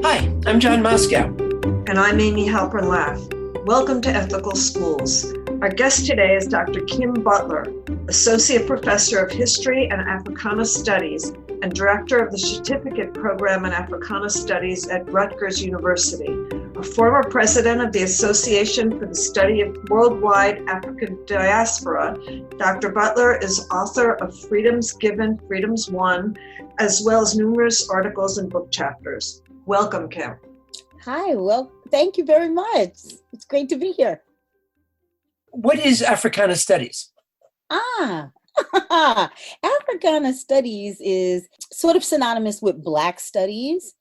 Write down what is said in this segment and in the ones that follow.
Hi, I'm John Moscow. And I'm Amy Halpern-Laff. Welcome to Ethical Schools. Our guest today is Dr. Kim Butler, Associate Professor of History and Africana Studies and Director of the Certificate Program in Africana Studies at Rutgers University, a former president of the Association for the Study of Worldwide African Diaspora. Dr. Butler is author of Freedoms Given, Freedoms Won, as well as numerous articles and book chapters. Welcome, Kim. Hi, well, thank you very much. It's great to be here. What is Africana Studies? Africana Studies is sort of synonymous with Black Studies,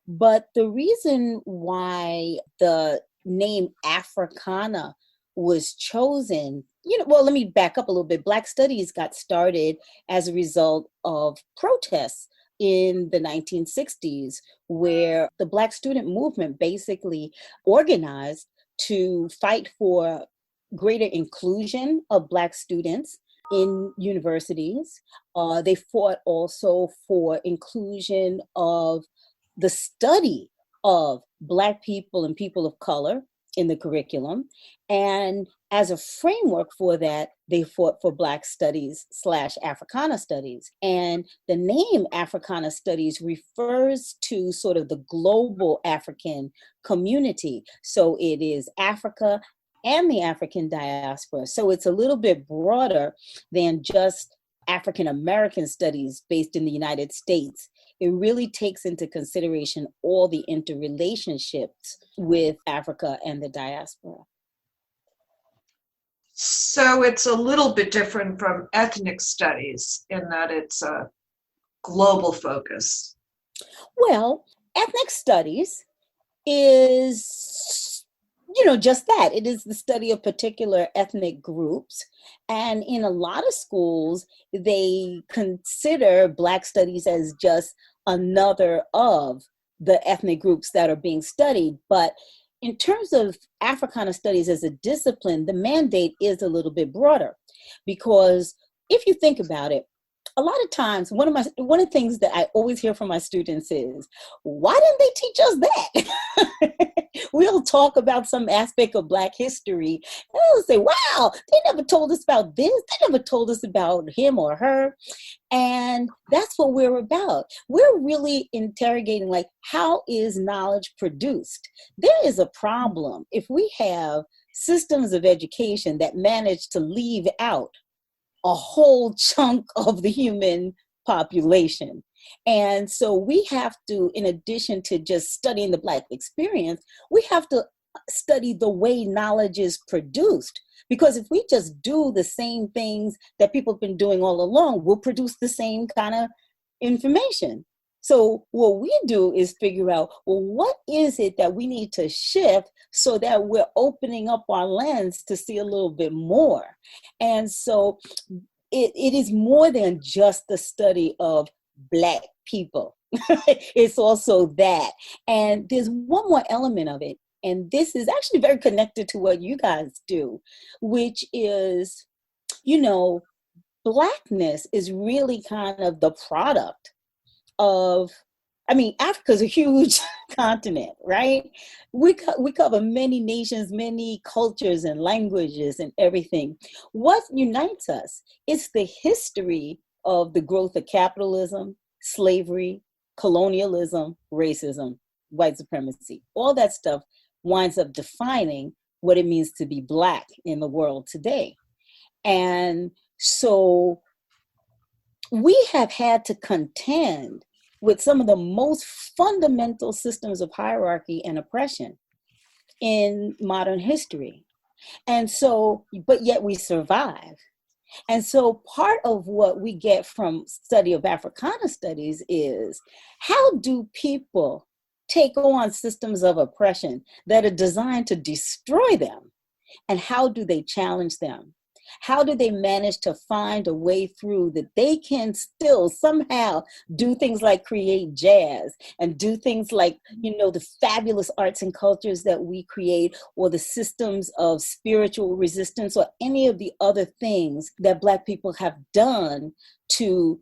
but the reason why the name Africana was chosen, let me back up a little bit. Black Studies got started as a result of protests in the 1960s, where the Black student movement basically organized to fight for greater inclusion of Black students in universities. They fought also for inclusion of the study of Black people and people of color in the curriculum. And as a framework for that, they fought for Black Studies / Africana Studies. And the name Africana Studies refers to sort of the global African community. So it is Africa and the African diaspora. So it's a little bit broader than just African American studies based in the United States. It really takes into consideration all the interrelationships with Africa and the diaspora. So it's a little bit different from ethnic studies in that it's a global focus. Well, ethnic studies is, just that. It is the study of particular ethnic groups. And in a lot of schools, they consider Black studies as just another of the ethnic groups that are being studied. But in terms of Africana Studies as a discipline, the mandate is a little bit broader, because if you think about it, a lot of times, one of the things that I always hear from my students is, why didn't they teach us that? We'll talk about some aspect of Black history, and they'll say, wow, they never told us about this. They never told us about him or her. And that's what we're about. We're really interrogating, like, how is knowledge produced? There is a problem if we have systems of education that manage to leave out a whole chunk of the human population. And so we have to, in addition to just studying the Black experience, we have to study the way knowledge is produced. Because if we just do the same things that people have been doing all along, we'll produce the same kind of information. So what we do is figure out, well, what is it that we need to shift so that we're opening up our lens to see a little bit more? And so it is more than just the study of Black people. It's also that. And there's one more element of it. And this is actually very connected to what you guys do, which is, Blackness is really kind of the product of, Africa's a huge continent, right? We cover many nations, many cultures and languages and everything. What unites us is the history of the growth of capitalism, slavery, colonialism, racism, white supremacy. All that stuff winds up defining what it means to be Black in the world today. And so we have had to contend with some of the most fundamental systems of hierarchy and oppression in modern history. And so, but yet we survive. And so part of what we get from study of Africana Studies is, how do people take on systems of oppression that are designed to destroy them? And how do they challenge them? How do they manage to find a way through that they can still somehow do things like create jazz and do things like, the fabulous arts and cultures that we create, or the systems of spiritual resistance, or any of the other things that Black people have done to,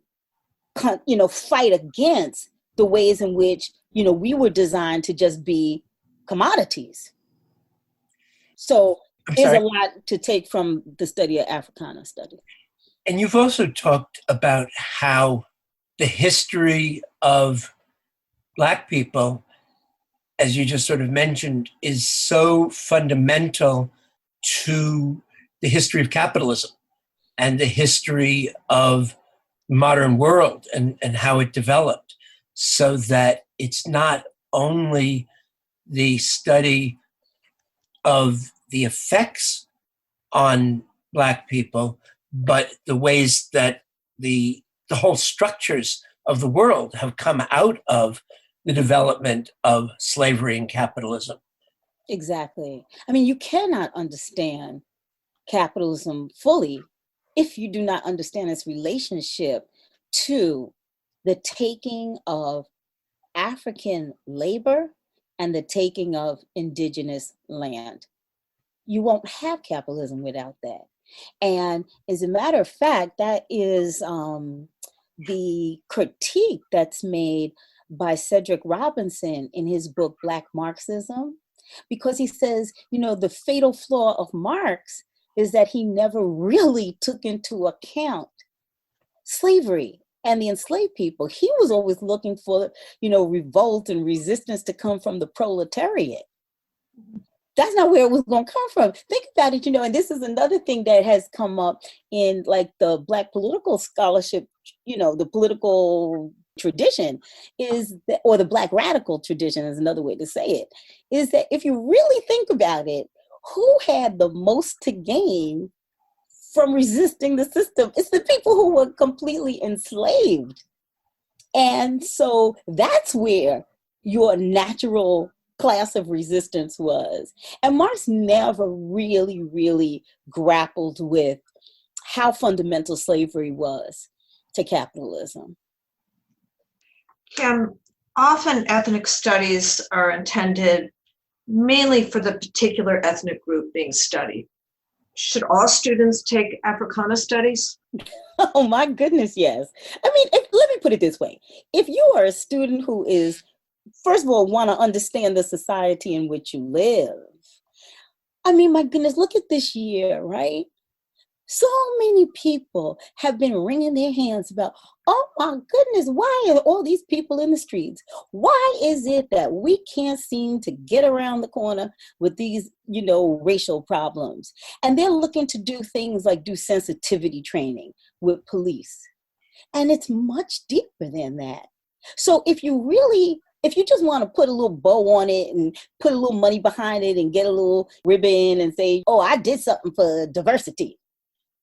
fight against the ways in which we were designed to just be commodities. So there's a lot to take from the study of Africana Studies. And you've also talked about how the history of Black people, as you just sort of mentioned, is so fundamental to the history of capitalism and the history of the modern world and how it developed, so that it's not only the study of the effects on Black people, but the ways that the whole structures of the world have come out of the development of slavery and capitalism. Exactly. I mean, you cannot understand capitalism fully if you do not understand its relationship to the taking of African labor and the taking of indigenous land. You won't have capitalism without that. And as a matter of fact, that is the critique that's made by Cedric Robinson in his book, Black Marxism, because he says, the fatal flaw of Marx is that he never really took into account slavery and the enslaved people. He was always looking for, revolt and resistance to come from the proletariat. That's not where it was going to come from. Think about it, and this is another thing that has come up in like the Black political scholarship, the political tradition is that, or the Black radical tradition is another way to say it, is that if you really think about it, who had the most to gain from resisting the system? It's the people who were completely enslaved. And so that's where your natural class of resistance was. And Marx never really, really grappled with how fundamental slavery was to capitalism. Kim, often ethnic studies are intended mainly for the particular ethnic group being studied. Should all students take Africana Studies? Oh my goodness, yes. I mean, let me put it this way. If you are a student who is, first of all, want to understand the society in which you live, I mean, my goodness, look at this year, right? So many people have been wringing their hands about, oh my goodness, why are all these people in the streets? Why is it that we can't seem to get around the corner with these, racial problems? And they're looking to do things like do sensitivity training with police. And it's much deeper than that. So if you just want to put a little bow on it and put a little money behind it and get a little ribbon and say, oh, I did something for diversity,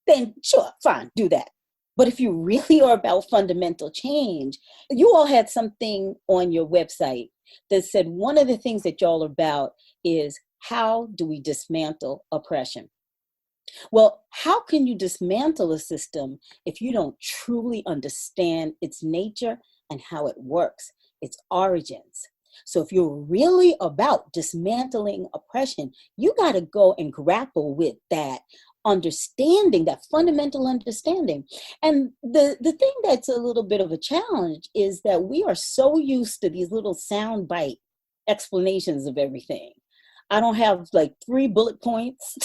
then sure, fine, do that. But if you really are about fundamental change, you all had something on your website that said one of the things that y'all are about is how do we dismantle oppression? Well, how can you dismantle a system if you don't truly understand its nature and how it works, its origins? So if you're really about dismantling oppression, you got to go and grapple with that understanding, that fundamental understanding. And the thing that's a little bit of a challenge is that we are so used to these little soundbite explanations of everything. I don't have like 3 bullet points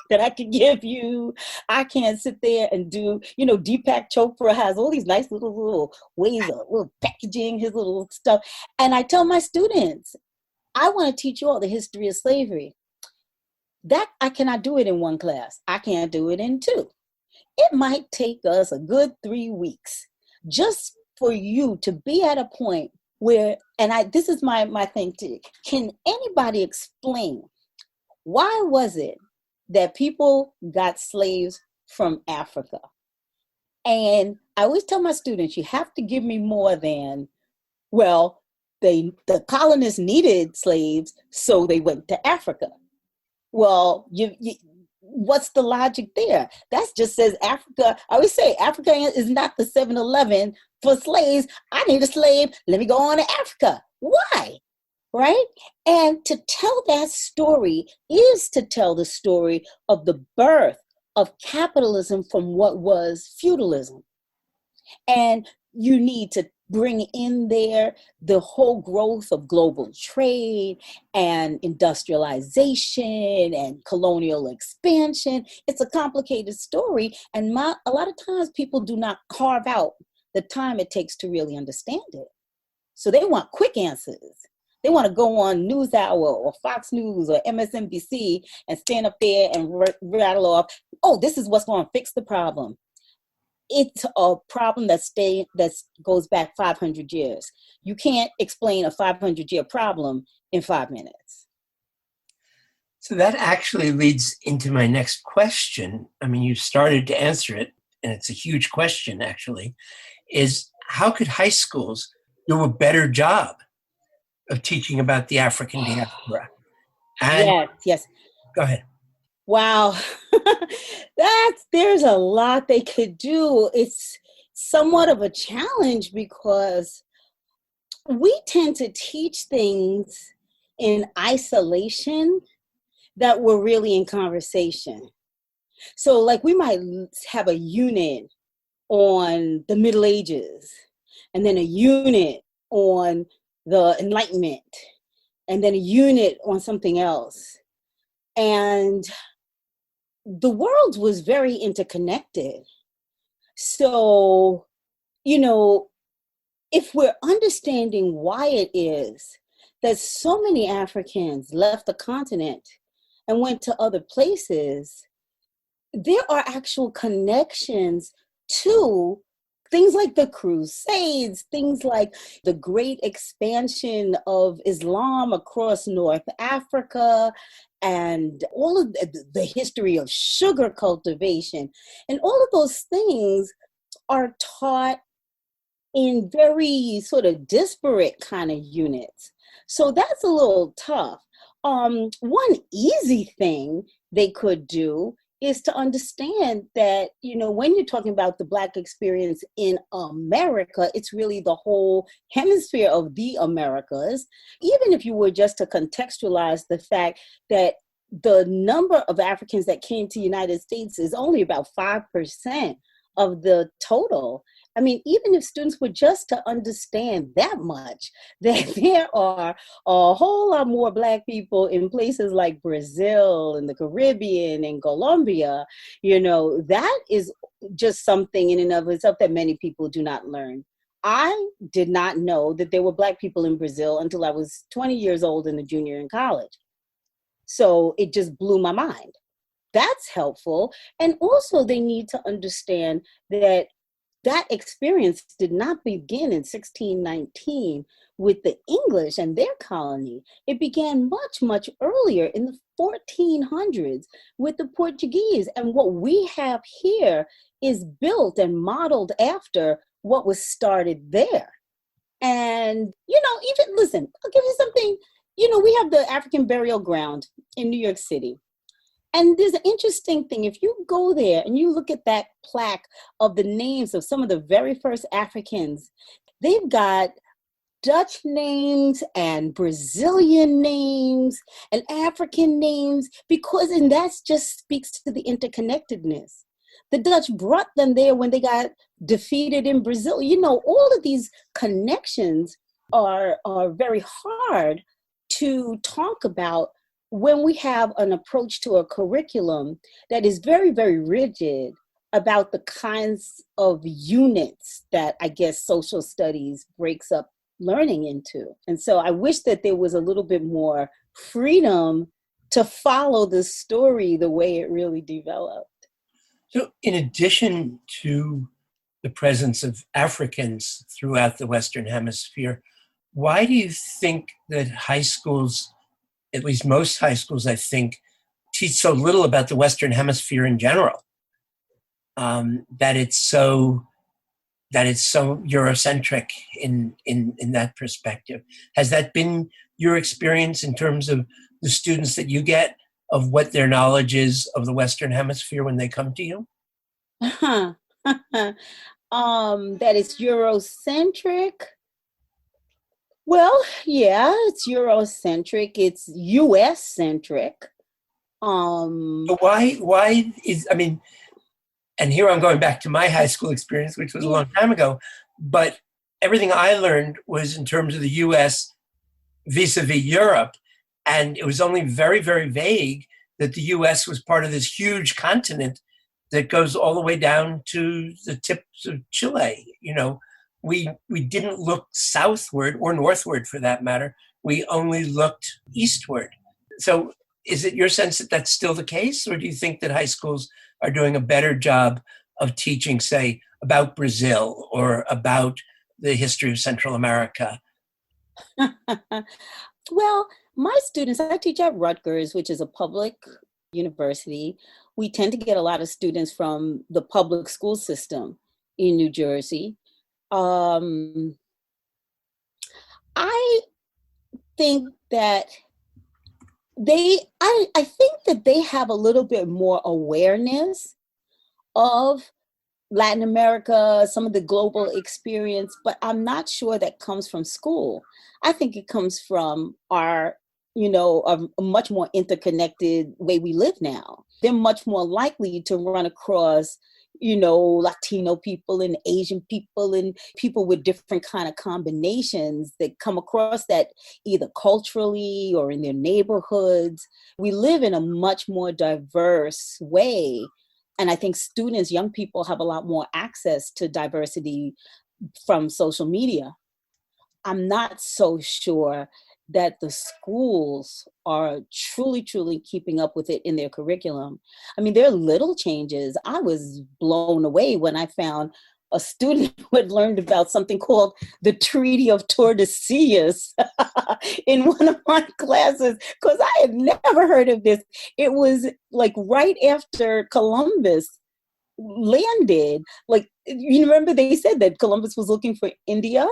that I can give you. I can't sit there and do, Deepak Chopra has all these nice little ways of little packaging his little stuff. And I tell my students, I want to teach you all the history of slavery. That I cannot do it in 1 class. I can't do it in 2. It might take us a good 3 weeks just for you to be at a point where, and this is my thing too, can anybody explain why was it that people got slaves from Africa? And I always tell my students, you have to give me more than, well, the colonists needed slaves, so they went to Africa. Well, what's the logic there? That just says Africa. I always say Africa is not the 7-Eleven for slaves. I need a slave. Let me go on to Africa. Why? Right? And to tell that story is to tell the story of the birth of capitalism from what was feudalism. And you need to bring in there the whole growth of global trade and industrialization and colonial expansion. It's a complicated story. And a lot of times people do not carve out the time it takes to really understand it. So they want quick answers. They want to go on NewsHour or Fox News or MSNBC and stand up there and rattle off, oh, this is what's going to fix the problem. It's a problem that goes back 500 years. You can't explain a 500-year problem in 5 minutes. So that actually leads into my next question. I mean, you started to answer it, and it's a huge question, actually, is how could high schools do a better job of teaching about the African diaspora? And yes. Go ahead. Wow. There's a lot they could do. It's somewhat of a challenge because we tend to teach things in isolation that we're really in conversation. So like we might have a unit on the Middle Ages, and then a unit on the Enlightenment, and then a unit on something else. And the world was very interconnected. So, if we're understanding why it is that so many Africans left the continent and went to other places, there are actual connections to things like the Crusades, things like the great expansion of Islam across North Africa, and all of the history of sugar cultivation. And all of those things are taught in very sort of disparate kind of units. So that's a little tough. One easy thing they could do is to understand that, when you're talking about the Black experience in America, it's really the whole hemisphere of the Americas. Even if you were just to contextualize the fact that the number of Africans that came to the United States is only about 5% of the total. I mean, even if students were just to understand that much, that there are a whole lot more Black people in places like Brazil and the Caribbean and Colombia, that is just something in and of itself that many people do not learn. I did not know that there were Black people in Brazil until I was 20 years old and a junior in college. So it just blew my mind. That's helpful. And also they need to understand that experience did not begin in 1619 with the English and their colony. It began much, much earlier in the 1400s with the Portuguese. And what we have here is built and modeled after what was started there. And, listen, I'll give you something. We have the African Burial Ground in New York City. And there's an interesting thing. If you go there and you look at that plaque of the names of some of the very first Africans, they've got Dutch names and Brazilian names and African names, and that just speaks to the interconnectedness. The Dutch brought them there when they got defeated in Brazil. All of these connections are very hard to talk about when we have an approach to a curriculum that is very, very rigid about the kinds of units that I guess social studies breaks up learning into. And so I wish that there was a little bit more freedom to follow the story the way it really developed. So in addition to the presence of Africans throughout the Western Hemisphere, why do you think that high schools, at least most high schools, I think, teach so little about the Western Hemisphere in general? That it's so Eurocentric in that perspective. Has that been your experience in terms of the students that you get, of what their knowledge is of the Western Hemisphere when they come to you? That it's Eurocentric. Well, yeah, it's Eurocentric. It's US centric. But why is, and here I'm going back to my high school experience, which was a long time ago, but everything I learned was in terms of the US vis-a-vis Europe. And it was only very, very vague that the US was part of this huge continent that goes all the way down to the tips of Chile. We didn't look southward or northward for that matter. We only looked eastward. So is it your sense that that's still the case? Or do you think that high schools are doing a better job of teaching, say, about Brazil or about the history of Central America? Well, my students, I teach at Rutgers, which is a public university. We tend to get a lot of students from the public school system in New Jersey. Um, I think that I think that they have a little bit more awareness of Latin America, some of the global experience, but I'm not sure that comes from school. I think it comes from a much more interconnected way we live now. They're much more likely to run across, Latino people and Asian people and people with different kind of combinations that come across that either culturally or in their neighborhoods. We live in a much more diverse way. And I think students, young people, have a lot more access to diversity from social media. I'm not so sure that the schools are truly, truly keeping up with it in their curriculum. I mean, there are little changes. I was blown away when I found a student who had learned about something called the Treaty of Tordesillas in one of my classes, because I had never heard of this. It was like right after Columbus landed. Like, you remember they said that Columbus was looking for India?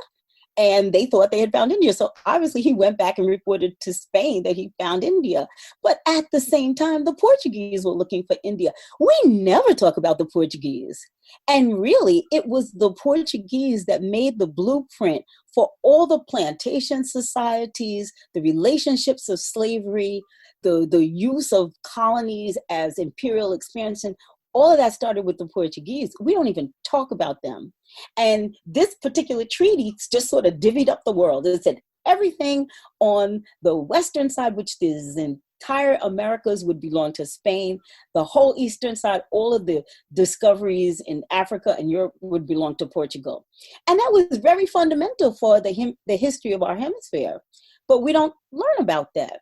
And they thought they had found India. So obviously he went back and reported to Spain that he found India. But at the same time, the Portuguese were looking for India. We never talk about the Portuguese. And really, it was the Portuguese that made the blueprint for all the plantation societies, the relationships of slavery, the use of colonies as imperial expansion. All of that started with the Portuguese. We don't even talk about them. And this particular treaty just sort of divvied up the world. It said everything on the western side, which is entire Americas, would belong to Spain. The whole eastern side, all of the discoveries in Africa and Europe would belong to Portugal. And that was very fundamental for the history of our hemisphere. But we don't learn about that.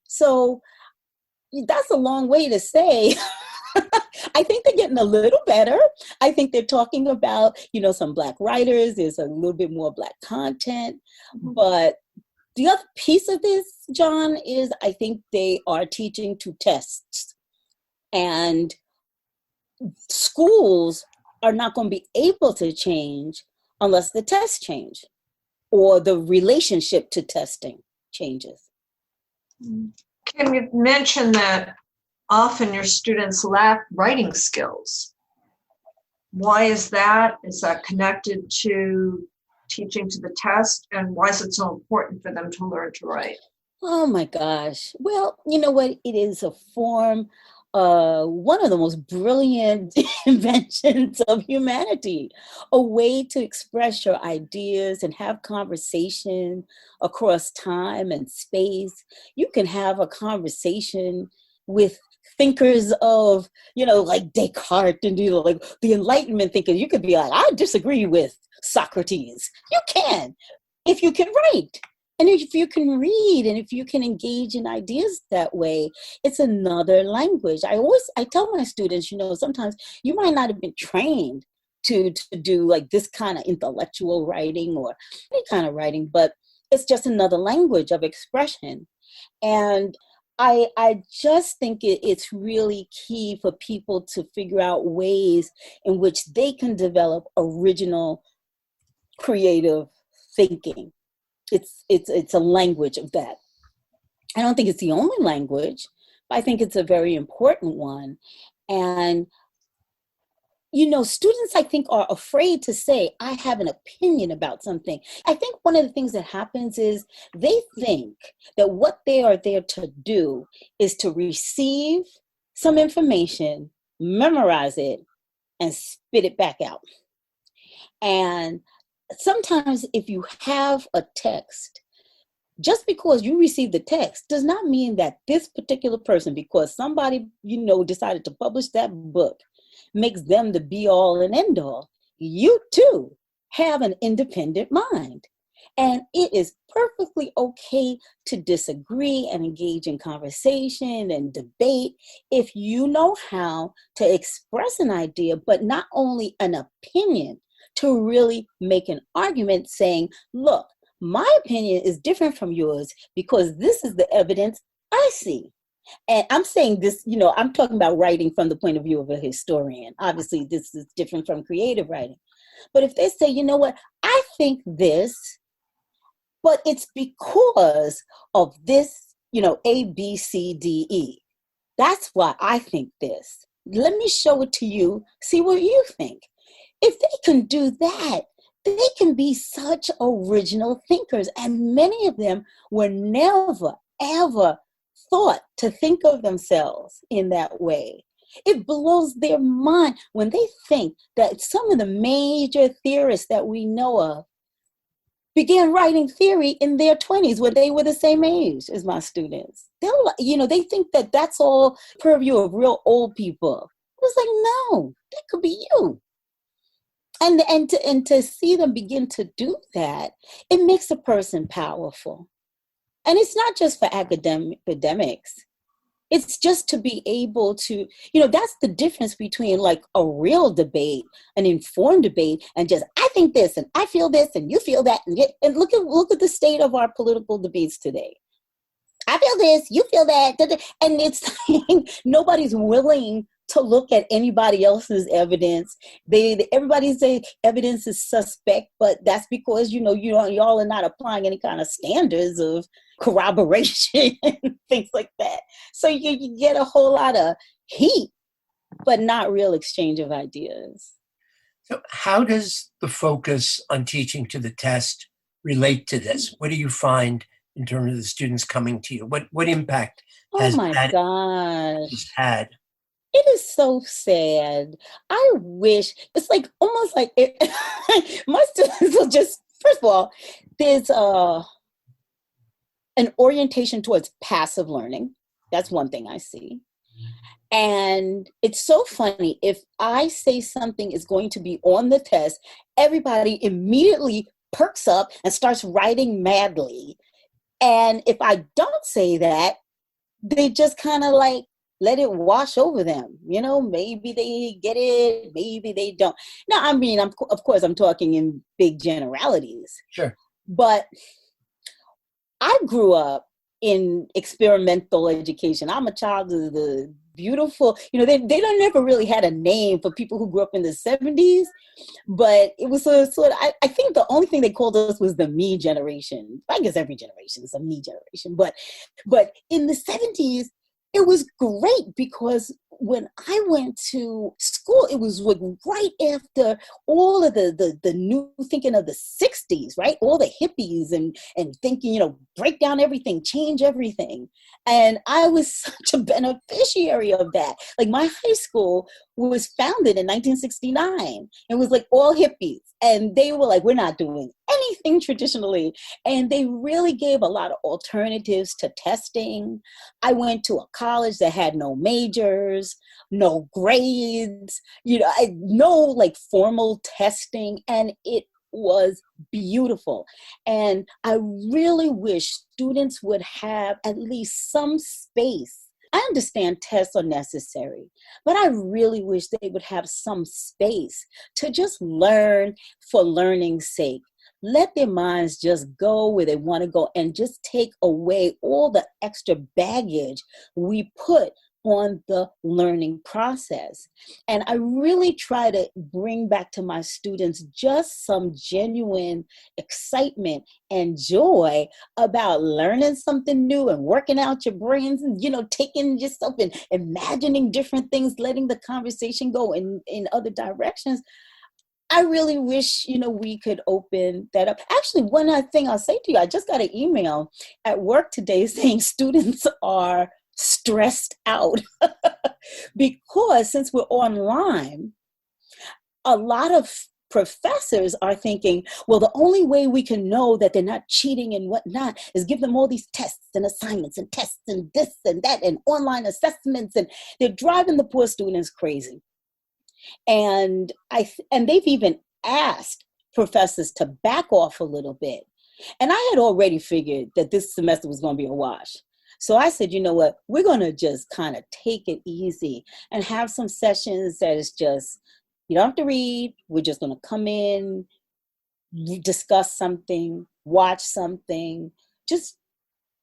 So that's a long way to say I think they're getting a little better. I think they're talking about, some Black writers. There's a little bit more Black content. But the other piece of this, John, is I think they are teaching to tests. And schools are not going to be able to change unless the tests change or the relationship to testing changes. Kim, you mentioned that often your students lack writing skills. Why is that? Is that connected to teaching to the test? And why is it so important for them to learn to write? Oh my gosh. Well, you know what? It is a form, one of the most brilliant inventions of humanity, a way to express your ideas and have conversation across time and space. You can have a conversation with thinkers of, like Descartes and, like the Enlightenment thinkers. You could be like, I disagree with Socrates. You can, if you can write. And if you can read and if you can engage in ideas that way, it's another language. I tell my students, sometimes you might not have been trained to do like this kind of intellectual writing or any kind of writing, but it's just another language of expression. And I just think it's really key for people to figure out ways in which they can develop original, creative thinking. It's a language of that. I don't think it's the only language, but I think it's a very important one. And students, I think, are afraid to say, I have an opinion about something. I think one of the things that happens is they think that what they are there to do is to receive some information, memorize it, and spit it back out. And sometimes if you have a text, just because you receive the text does not mean that this particular person, because somebody, decided to publish that book, makes them the be all and end all. You too have an independent mind. And it is perfectly okay to disagree and engage in conversation and debate if you know how to express an idea, but not only an opinion, to really make an argument saying, look, my opinion is different from yours because this is the evidence I see. And I'm saying this, I'm talking about writing from the point of view of a historian. Obviously, this is different from creative writing. But if they say, you know what, I think this, but it's because of this, A, B, C, D, E. That's why I think this. Let me show it to you, see what you think. If they can do that, they can be such original thinkers. And many of them were never, ever thought to think of themselves in that way. It blows their mind when they think that some of the major theorists that we know of began writing theory in their 20s when they were the same age as my students. They think that that's all purview of real old people. It was like, no, that could be you. And to see them begin to do that, it makes a person powerful. And it's not just for academics. It's just to be able to, that's the difference between like a real debate, an informed debate, and just, I think this, and I feel this, and you feel that. And look at the state of our political debates today. I feel this, you feel that. And it's like, nobody's willing to look at anybody else's evidence. Everybody say evidence is suspect, but that's because, y'all are not applying any kind of standards of corroboration and things like that. So you get a whole lot of heat, but not real exchange of ideas. So how does the focus on teaching to the test relate to this? What do you find in terms of the students coming to you? What impact has gosh. had? It is so sad. I wish, it's like almost like my students will just, first of all, there's an orientation towards passive learning. That's one thing I see. And it's so funny, if I say something is going to be on the test, everybody immediately perks up and starts writing madly. And if I don't say that, they just kind of like let it wash over them. Maybe they get it, maybe they don't. No, I mean, of course, I'm talking in big generalities. Sure. But I grew up in experimental education. I'm a child of the beautiful, they don't never really had a name for people who grew up in the 70s, but it was sort of, I think the only thing they called us was the me generation. I guess every generation is a me generation, but in the 70s, it was great because when I went to school, it was like right after all of the new thinking of the 60s, right? All the hippies and thinking, break down everything, change everything. And I was such a beneficiary of that. Like my high school was founded in 1969. It was like all hippies. And they were like, we're not doing anything traditionally. And they really gave a lot of alternatives to testing. I went to a college that had no majors, no grades, no like formal testing. And it was beautiful. And I really wish students would have at least some space. I understand tests are necessary, but I really wish they would have some space to just learn for learning's sake. Let their minds just go where they want to go and just take away all the extra baggage we put on the learning process. And I really try to bring back to my students just some genuine excitement and joy about learning something new and working out your brains and, taking yourself and imagining different things, letting the conversation go in other directions. I really wish, we could open that up. Actually, one other thing I'll say to you, I just got an email at work today saying students are stressed out because since we're online, a lot of professors are thinking, well, the only way we can know that they're not cheating and whatnot is give them all these tests and assignments and tests and this and that and online assessments, and they're driving the poor students crazy. And they've even asked professors to back off a little bit. And I had already figured that this semester was going to be a wash. So I said, you know what, we're going to just kind of take it easy and have some sessions that is just, you don't have to read. We're just going to come in, discuss something, watch something, just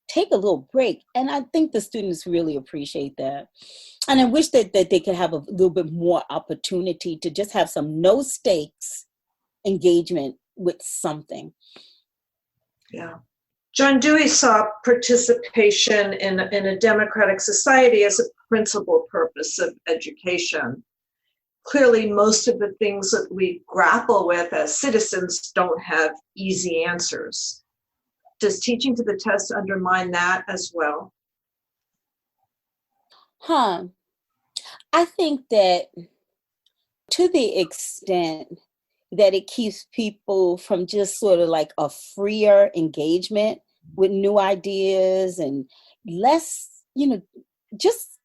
take a little break. And I think the students really appreciate that. And I wish that they could have a little bit more opportunity to just have some no stakes engagement with something. Yeah. John Dewey saw participation in a democratic society as a principal purpose of education. Clearly, most of the things that we grapple with as citizens don't have easy answers. Does teaching to the test undermine that as well? I think that to the extent that it keeps people from just sort of like a freer engagement with new ideas and less, just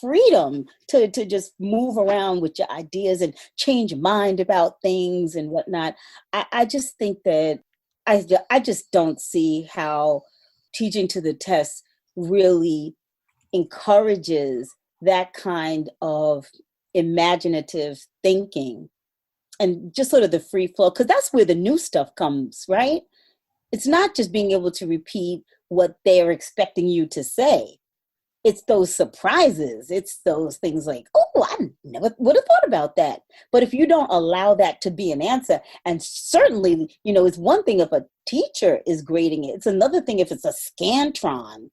freedom to just move around with your ideas and change your mind about things and whatnot. I just think that I just don't see how teaching to the test really encourages that kind of imaginative thinking and just sort of the free flow, because that's where the new stuff comes, right? It's not just being able to repeat what they're expecting you to say. It's those surprises. It's those things like, oh, I never would have thought about that. But if you don't allow that to be an answer, and certainly, it's one thing if a teacher is grading it. It's another thing if it's a Scantron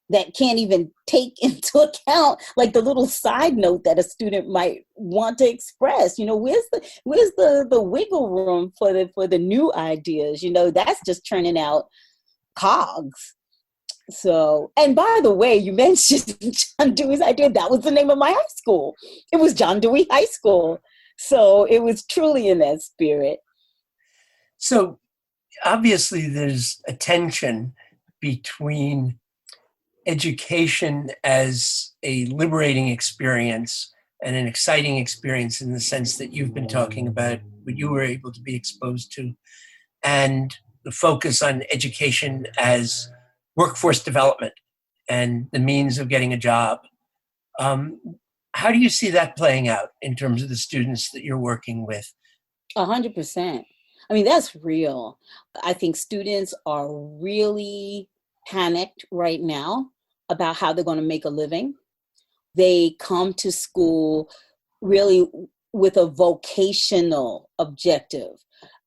that can't even take into account like the little side note that a student might want to express. Where's the wiggle room for the new ideas? That's just turning out cogs. So, and by the way, you mentioned John Dewey's idea. That was the name of my high school. It was John Dewey High School. So it was truly in that spirit. So obviously there's a tension between education as a liberating experience and an exciting experience in the sense that you've been talking about, what you were able to be exposed to, and the focus on education as workforce development and the means of getting a job. How do you see that playing out in terms of the students that you're working with? 100%. I mean, that's real. I think students are really panicked right now about how they're going to make a living. They come to school really with a vocational objective.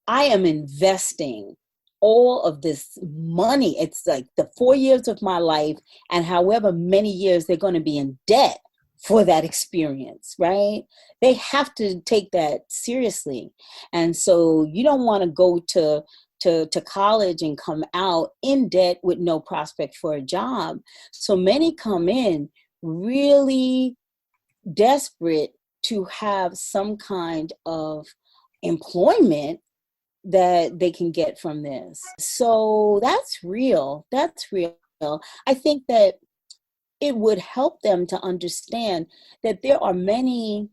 I am investing all of this money. It's like the 4 years of my life, and however many years they're going to be in debt for that experience, right? They have to take that seriously. And so you don't want to go to college and come out in debt with no prospect for a job. So many come in really desperate to have some kind of employment that they can get from this. So that's real. That's real. I think that it would help them to understand that there are many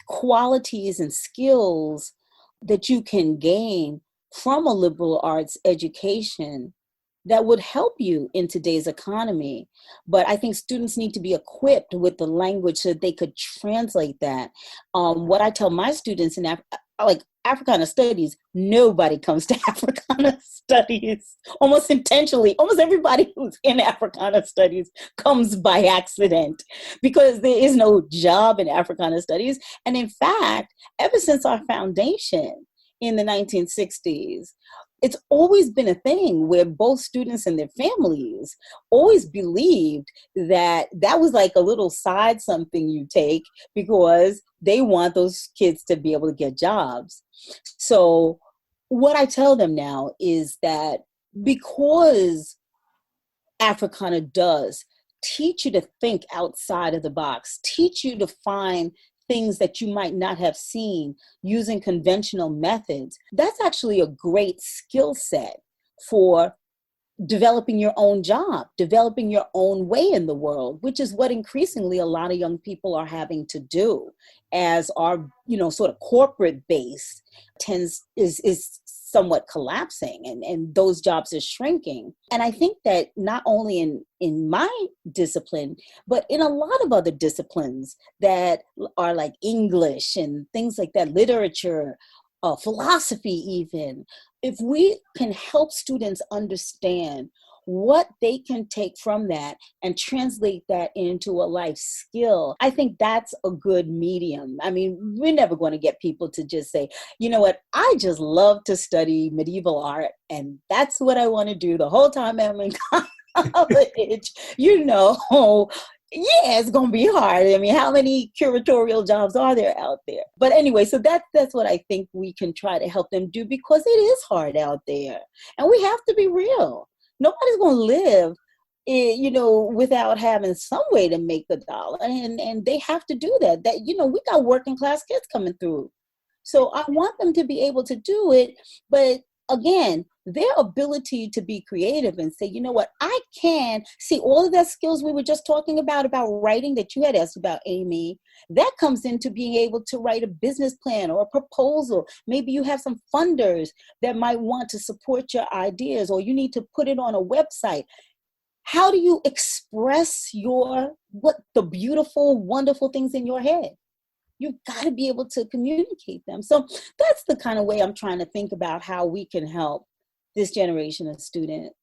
qualities and skills that you can gain from a liberal arts education that would help you in today's economy. But I think students need to be equipped with the language so that they could translate that. What I tell my students in Africana Studies, nobody comes to Africana Studies almost intentionally. Almost everybody who's in Africana Studies comes by accident because there is no job in Africana Studies. And in fact, ever since our foundation in the 1960s, it's always been a thing where both students and their families always believed that that was like a little side something you take because they want those kids to be able to get jobs. So what I tell them now is that because Africana does teach you to think outside of the box, teach you to find things that you might not have seen using conventional methods, that's actually a great skill set for developing your own job, developing your own way in the world, which is what increasingly a lot of young people are having to do as our, sort of corporate base is somewhat collapsing and those jobs are shrinking. And I think that not only in my discipline, but in a lot of other disciplines that are like English and things like that, literature, philosophy even, if we can help students understand what they can take from that and translate that into a life skill, I think that's a good medium. I mean, we're never going to get people to just say, you know what, I just love to study medieval art and that's what I want to do the whole time I'm in college. Yeah, it's going to be hard. I mean, how many curatorial jobs are there out there? But anyway, so that's what I think we can try to help them do, because it is hard out there. And we have to be real. Nobody's going to live, without having some way to make a dollar. And they have to do that. We got working class kids coming through. So I want them to be able to do it. But again, their ability to be creative and say, you know what, I can see all of that skills we were just talking about writing that you had asked about, Amy, that comes into being able to write a business plan or a proposal. Maybe you have some funders that might want to support your ideas, or you need to put it on a website. How do you express the beautiful, wonderful things in your head? You've got to be able to communicate them. So that's the kind of way I'm trying to think about how we can help this generation of students.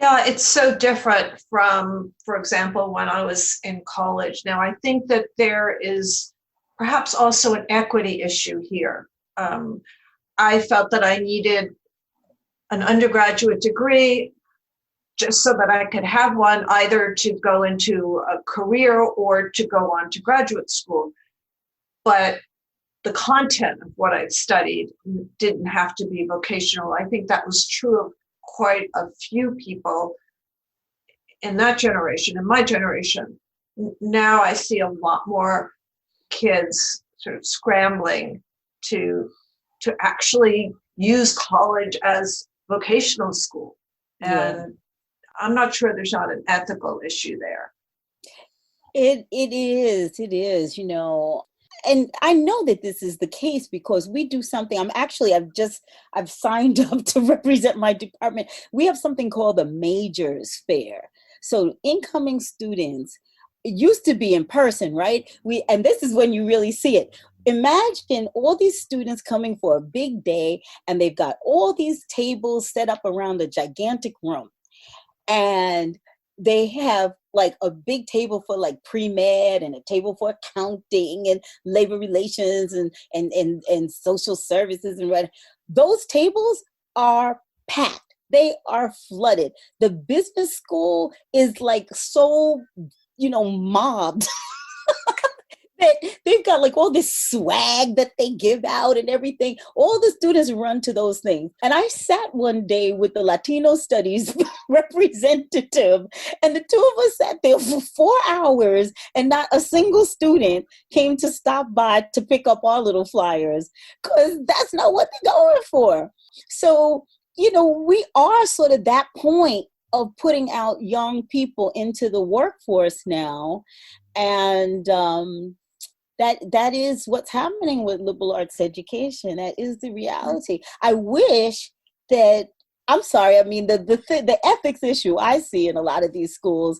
Yeah, it's so different from, for example, when I was in college. Now, I think that there is perhaps also an equity issue here. I felt that I needed an undergraduate degree just so that I could have one, either to go into a career or to go on to graduate school. But the content of what I'd studied didn't have to be vocational. I think that was true of quite a few people in that generation, in my generation. Now I see a lot more kids sort of scrambling to actually use college as vocational school. And I'm not sure there's not an ethical issue there. It is, And I know that this is the case because we do something. I've signed up to represent my department. We have something called the Majors Fair. So incoming students, it used to be in person, right? And this is when you really see it. Imagine all these students coming for a big day and they've got all these tables set up around a gigantic room. And they have like a big table for like pre-med and a table for accounting and labor relations and social services and what. Those tables are packed. They are flooded. The business school is like so, mobbed. They've got like all this swag that they give out and everything. All the students run to those things. And I sat one day with the Latino Studies representative, and the two of us sat there for 4 hours, and not a single student came to stop by to pick up our little flyers, because that's not what they're going for. So, we are sort of that point of putting out young people into the workforce now. And that is what's happening with liberal arts education. That is the reality. I wish that, I'm sorry, I mean, the ethics issue I see in a lot of these schools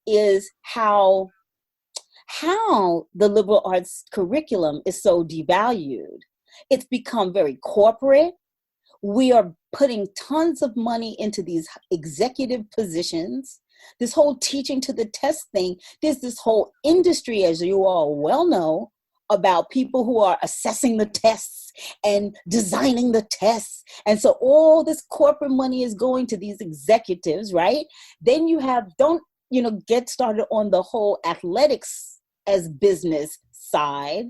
is how the liberal arts curriculum is so devalued. It's become very corporate. We are putting tons of money into these executive positions. This whole teaching to the test thing, there's this whole industry, as you all well know, about people who are assessing the tests and designing the tests. And so all this corporate money is going to these executives, right? Then don't get started on the whole athletics as business side.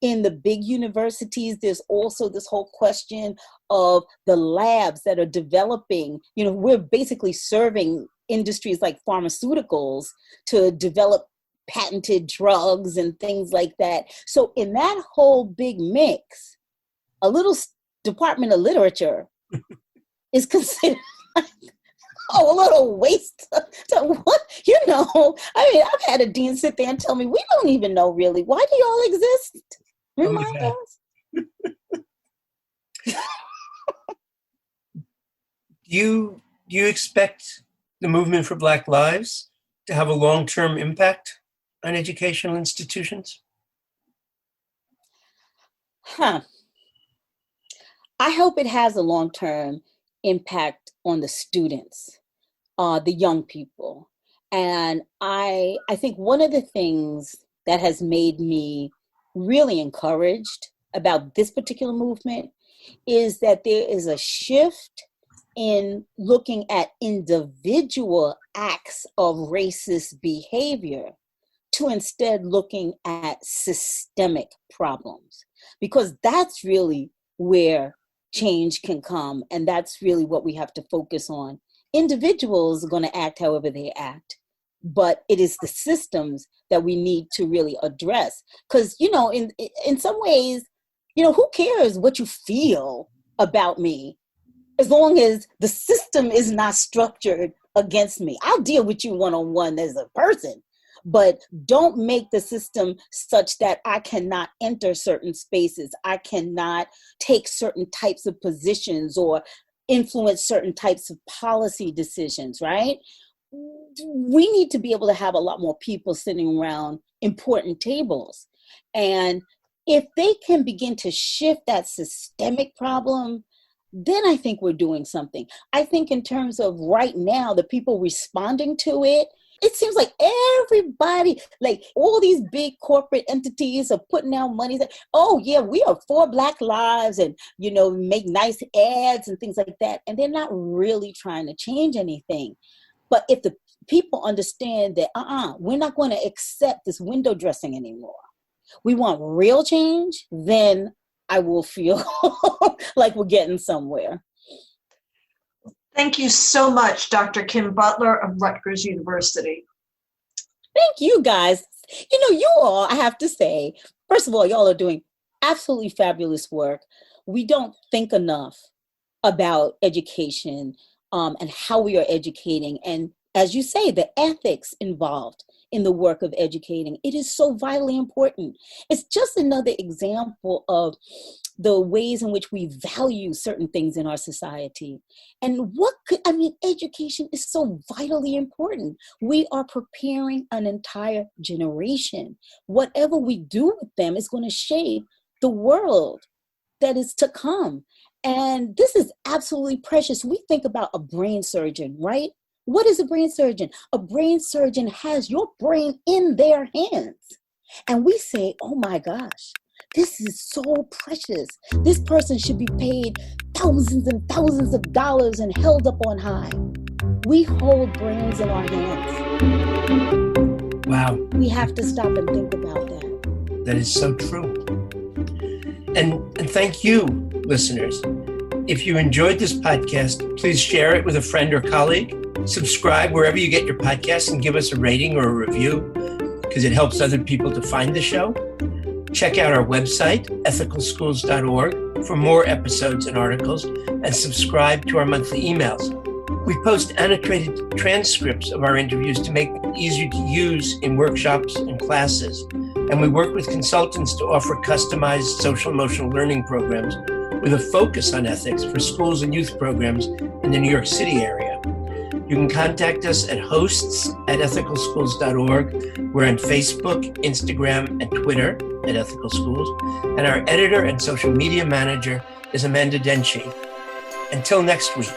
In the big universities, there's also this whole question of the labs that are developing. We're basically serving industries like pharmaceuticals to develop patented drugs and things like that. So in that whole big mix, a little Department of Literature is considered a little waste. What, I mean, I've had a dean sit there and tell me, we don't even know really. Why do y'all exist? Remind us. Do you expect the movement for Black Lives to have a long-term impact on educational institutions? I hope it has a long-term impact on the students, the young people. And I think one of the things that has made me really encouraged about this particular movement is that there is a shift in looking at individual acts of racist behavior to instead looking at systemic problems, because that's really where change can come. And that's really what we have to focus on. Individuals are going to act however they act, but it is the systems that we need to really address. Because, in some ways, who cares what you feel about me, as long as the system is not structured against me? I'll deal with you one-on-one as a person, but don't make the system such that I cannot enter certain spaces. I cannot take certain types of positions or influence certain types of policy decisions, right? We need to be able to have a lot more people sitting around important tables. And if they can begin to shift that systemic problem, then I think we're doing something. I think in terms of right now, the people responding to it, it seems like everybody, like all these big corporate entities are putting out money that, oh yeah, we are for Black lives and, make nice ads and things like that. And they're not really trying to change anything. But if the people understand that, we're not going to accept this window dressing anymore, we want real change, then I will feel like we're getting somewhere. Thank you so much, Dr. Kim Butler of Rutgers University. Thank you, guys. You all, I have to say, first of all, y'all are doing absolutely fabulous work. We don't think enough about education and how we are educating. And as you say, the ethics involved in the work of educating, it is so vitally important. It's just another example of the ways in which we value certain things in our society. And education is so vitally important. We are preparing an entire generation. Whatever we do with them is going to shape the world that is to come. And this is absolutely precious. We think about a brain surgeon, right? What is a brain surgeon? A brain surgeon has your brain in their hands. And we say, oh my gosh, this is so precious. This person should be paid thousands and thousands of dollars and held up on high. We hold brains in our hands. Wow. We have to stop and think about that. That is so true. And thank you, listeners. If you enjoyed this podcast, please share it with a friend or colleague. Subscribe wherever you get your podcasts and give us a rating or a review, because it helps other people to find the show. Check out our website, ethicalschools.org, for more episodes and articles, and subscribe to our monthly emails. We post annotated transcripts of our interviews to make them easier to use in workshops and classes. And we work with consultants to offer customized social emotional learning programs with a focus on ethics for schools and youth programs in the New York City area. You can contact us at hosts@ethicalschools.org. We're on Facebook, Instagram, and Twitter at Ethical Schools. And our editor and social media manager is Amanda Denchi. Until next week.